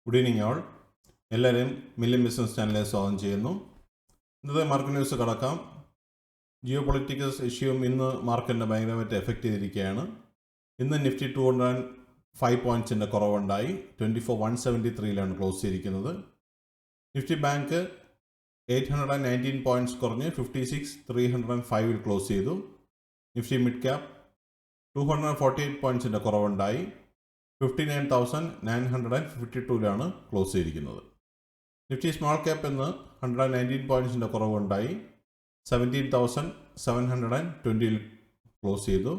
Good evening ആൾ. എല്ലാവരെയും million business ചാനലിലെ സ്വാഗതം ചെയ്യുന്നു. ഇന്നത്തെ മാർക്കറ്റ് ന്യൂസ് കടക്കാം. ജിയോ പൊളിറ്റിക്കൽ ഇഷ്യൂവും ഇന്ന് മാർക്കറ്റിനെ ഭയങ്കരമായിട്ട് എഫക്റ്റ് ചെയ്തിരിക്കുകയാണ്. ഇന്ന് നിഫ്റ്റി 205 പോയിൻറ്റ്സിൻ്റെ കുറവുണ്ടായി. 24,173 ക്ലോസ് ചെയ്തിരിക്കുന്നത്. നിഫ്റ്റി ബാങ്ക് 819 പോയിൻറ്റ്സ് കുറഞ്ഞ് 56,305 ക്ലോസ് ചെയ്തു. Nifty mid cap 248 പോയിൻറ്റ്സിൻ്റെ കുറവുണ്ടായി. 59,952 ക്ലോസ് ചെയ്തിരിക്കുന്നത്. നിഫ്റ്റി സ്മോൾ ക്യാപ്പ് എന്ന് 119 പോയിൻറ്റ്സിൻ്റെ കുറവുണ്ടായി. 17,720 ക്ലോസ് ചെയ്തു.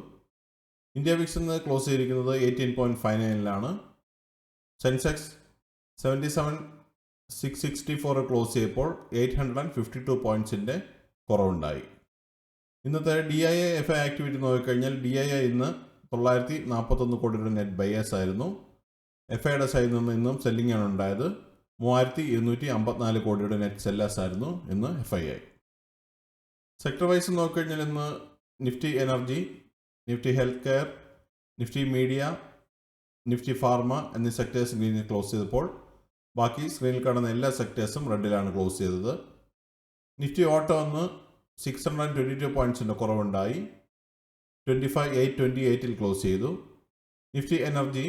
ഇന്ത്യ വിക്സ് എന്ന് ക്ലോസ് ചെയ്തിരിക്കുന്നത് 18.59 സെൻസെക്സ് 77,664 ക്ലോസ് ചെയ്തപ്പോൾ 852 പോയിൻറ്റ്സിൻ്റെ കുറവുണ്ടായി. ഇന്നത്തെ DIA FI ആക്ടിവിറ്റി നോക്കിക്കഴിഞ്ഞാൽ DIA ഇന്ന് 941 കോടിയുടെ നെറ്റ് ബയേഴ്സ് ആയിരുന്നു. FIയുടെ സൈഡിൽ നിന്ന് ഇന്നും സെല്ലിംഗ് ആണ് ഉണ്ടായത്. 3,254 കോടിയുടെ നെറ്റ് സെല്ലേഴ്സ് ആയിരുന്നു ഇന്ന് FII. സെക്ടർ വൈസ് നോക്കിക്കഴിഞ്ഞാൽ ഇന്ന് Nifty energy, Nifty health care, Nifty media, Nifty pharma എന്നീ സെക്ടേഴ്സ് ഗ്രീനിൽ ക്ലോസ് ചെയ്തപ്പോൾ ബാക്കി സ്ക്രീനിൽ കാണുന്ന എല്ലാ സെക്ടേഴ്സും റെഡിലാണ് ക്ലോസ് ചെയ്തത്. നിഫ്റ്റി ഓട്ടോ ഒന്ന് 622 പോയിൻറ്റ്സിൻ്റെ കുറവുണ്ടായി. 25,828 ക്ലോസ് ചെയ്തു. നിഫ്റ്റി എനർജി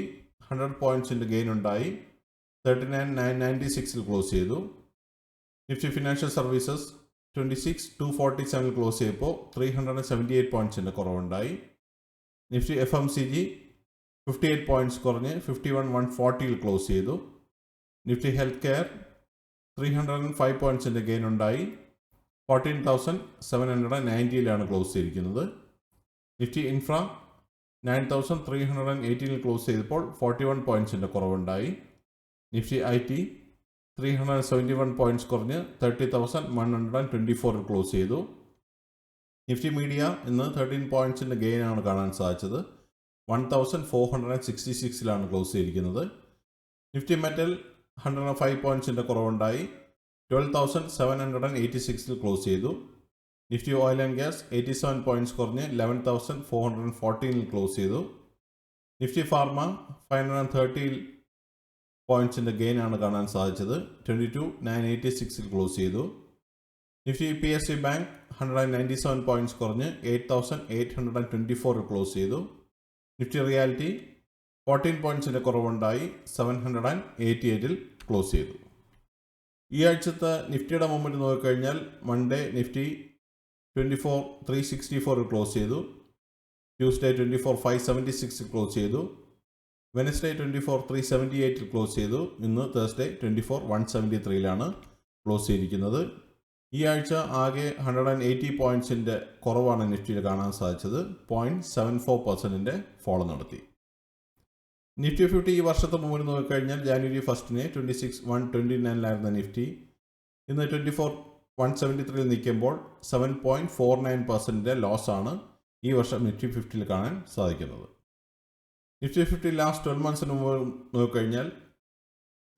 100 പോയിൻറ്റ്സിൻ്റെ ഗെയിൻ ഉണ്ടായി. 39,996 ക്ലോസ് ചെയ്തു. നിഫ്റ്റി ഫിനാൻഷ്യൽ സർവീസസ് 26,247 ക്ലോസ് ചെയ്തപ്പോൾ 378 പോയിൻറ്റ്സിൻ്റെ കുറവുണ്ടായി. നിഫ്റ്റി FMCG 58 പോയിൻറ്റ്സ് കുറഞ്ഞ് 51,140 ക്ലോസ് ചെയ്തു. നിഫ്റ്റി ഹെൽത്ത് കെയർ 305 പോയിൻറ്റ്സിൻ്റെ ഗെയിൻ ഉണ്ടായി. 14,790 ക്ലോസ് ചെയ്തിരിക്കുന്നത്. നിഫ്റ്റി ഇൻഫ്ര 9,318 ക്ലോസ് ചെയ്തപ്പോൾ 41 പോയിൻറ്റ്സിൻ്റെ കുറവുണ്ടായി. നിഫ്റ്റി IT 371 പോയിൻറ്റ്സ് കുറഞ്ഞ് 30,124 ക്ലോസ് ചെയ്തു. നിഫ്റ്റി മീഡിയ ഇന്ന് 13 പോയിൻറ്റ്സിൻ്റെ ഗെയിനാണ് കാണാൻ സാധിച്ചത്. 1,466 ക്ലോസ് ചെയ്തിരിക്കുന്നത്. Nifty metal 105 പോയിൻറ്റ്സിൻ്റെ കുറവുണ്ടായി. 12,786 ക്ലോസ് ചെയ്തു. Nifty oil and gas 87 points കുറഞ്ഞ് 11,414 ക്ലോസ് ചെയ്തു. നിഫ്റ്റി ഫാർമ 530 പോയിൻറ്റ്സിൻ്റെ ഗെയിനാണ് കാണാൻ സാധിച്ചത്. 22,986 ക്ലോസ് ചെയ്തു. നിഫ്റ്റി PSU ബാങ്ക് 197 പോയിൻറ്റ്സ് കുറഞ്ഞ് 8,824 ക്ലോസ് ചെയ്തു. Nifty reality 14 പോയിൻറ്റ്സിൻ്റെ കുറവുണ്ടായി. 788 ക്ലോസ് ചെയ്തു. ഈ ആഴ്ചത്തെ നിഫ്റ്റിയുടെ മൂവ്മെൻറ്റ് നോക്കിക്കഴിഞ്ഞാൽ മൺഡേ നിഫ്റ്റി 24,364 ക്ലോസ് ചെയ്തു. ട്യൂസ്ഡേ 24,576 ക്ലോസ് ചെയ്തു. വെനസ്ഡേ 24,378 ക്ലോസ് ചെയ്തു. ഇന്ന് തേഴ്സ്ഡേ 24,173 ക്ലോസ് ചെയ്തിരിക്കുന്നത്. ഈ ആഴ്ച ആകെ 180 പോയിൻറ്റ്സിൻ്റെ കുറവാണ് നിഫ്റ്റിയിൽ കാണാൻ സാധിച്ചത്. 0.74% ഫോളോ നടത്തി. നിഫ്റ്റി 50 ഈ വർഷത്തെ മൂവ്മെൻറ്റ് നോക്കിക്കഴിഞ്ഞാൽ ജാനുവരി 1 26,129 നിഫ്റ്റി ഇന്ന് 24,173 നിൽക്കുമ്പോൾ 7.49% ലോസാണ് ഈ വർഷം നിഫ്റ്റി 50 കാണാൻ സാധിക്കുന്നത്. നിഫ്റ്റി 50 ലാസ്റ്റ് 12 മന്ത്സിന് മുമ്പ് നോക്കിക്കഴിഞ്ഞാൽ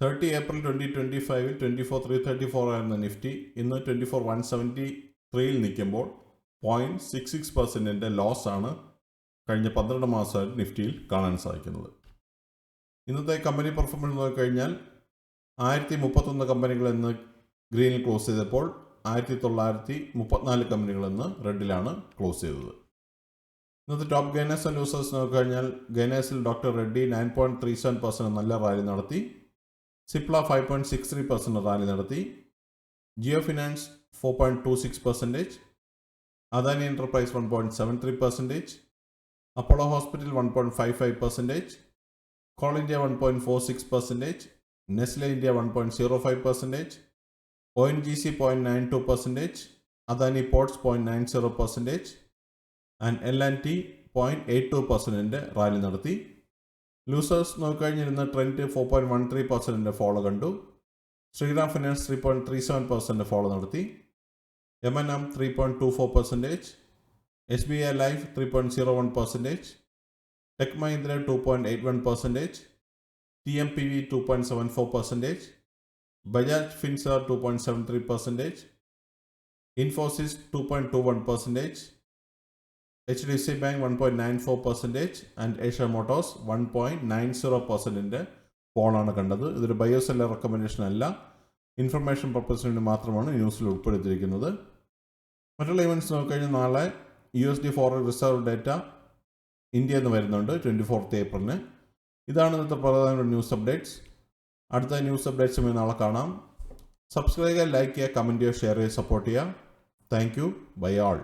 30 ഏപ്രിൽ 2025 24,334 ആയിരുന്ന നിഫ്റ്റി ഇന്ന് 24,173 നിൽക്കുമ്പോൾ 0.66% ലോസാണ് കഴിഞ്ഞ 12 മാസമായിട്ട് നിഫ്റ്റിയിൽ കാണാൻ സാധിക്കുന്നത്. ഇന്നത്തെ കമ്പനി പെർഫോമൻസ് നോക്കിക്കഴിഞ്ഞാൽ 1031 കമ്പനികൾ ഇന്ന് ഗ്രീനിൽ ക്ലോസ് ചെയ്തപ്പോൾ 1934 കമ്പനികൾ ഇന്ന് റെഡിലാണ് ക്ലോസ് ചെയ്തത്. ഇന്നത്തെ ടോപ്പ് ഗെയിനേഴ്സ് ആൻഡ് ലൂസേഴ്സ് നോക്കിക്കഴിഞ്ഞാൽ ഗെയിനേഴ്സിൽ ഡോക്ടർ റെഡ്ഡി 9.37% നല്ല റാലി നടത്തി. സിപ്ല 5.63% റാലി നടത്തി. Jio finance 4.26%, Adani enterprise 1.73%, Apollo hospital 1.55%, Coal India 1.46%, Nestle India 1.05%, ONGC 0.92%, Adani ports 0.90% and L&T 0.82% rally നടത്തി. ലൂസേഴ്സ് നോക്കിക്കഴിഞ്ഞിരുന്ന ട്രെൻഡ് 4.13% ഫോളോ കണ്ടു. ശ്രീറാം ഫിനാൻസ് 3.37% ഫോളോ നടത്തി. M&M 3.24%, SBI life 3.01%, tech Mahindra 2.81%, TMPV 2.74%, Bajaj finserv 2.73%, Infosys 2.21%, HDFC Bank 1.94% and Asia Motors 1.90% ഫോണാണ് കണ്ടത്. ഇതൊരു ബൈ ഓർ സെല്ലർ റെക്കമെൻഡേഷൻ അല്ല, information പർപ്പസിന് വേണ്ടി മാത്രമാണ് ന്യൂസിൽ ഉൾപ്പെടുത്തിയിരിക്കുന്നത്. മറ്റുള്ള ഇവൻറ്റ്സ് നോക്കിക്കഴിഞ്ഞാൽ നാളെ USD ഫോറിൻ റിസർവ് ഡേറ്റ ഇന്ത്യയിൽ നിന്ന് വരുന്നുണ്ട് 24 ഏപ്രിലിന്. ഇതാണ് ഇന്നത്തെ പ്രധാന ന്യൂസ് അപ്ഡേറ്റ്സ്. അടുത്ത ന്യൂസ് അപ്ഡേറ്റ്സുമായി നാളെ കാണാം. സബ്സ്ക്രൈബ് ചെയ്യുക, ലൈക്ക് ചെയ്യുക, കമൻറ്റ് ചെയ്യുക, ഷെയർ ചെയ്യുക, സപ്പോർട്ട് ചെയ്യുക. Thank you. Bye all.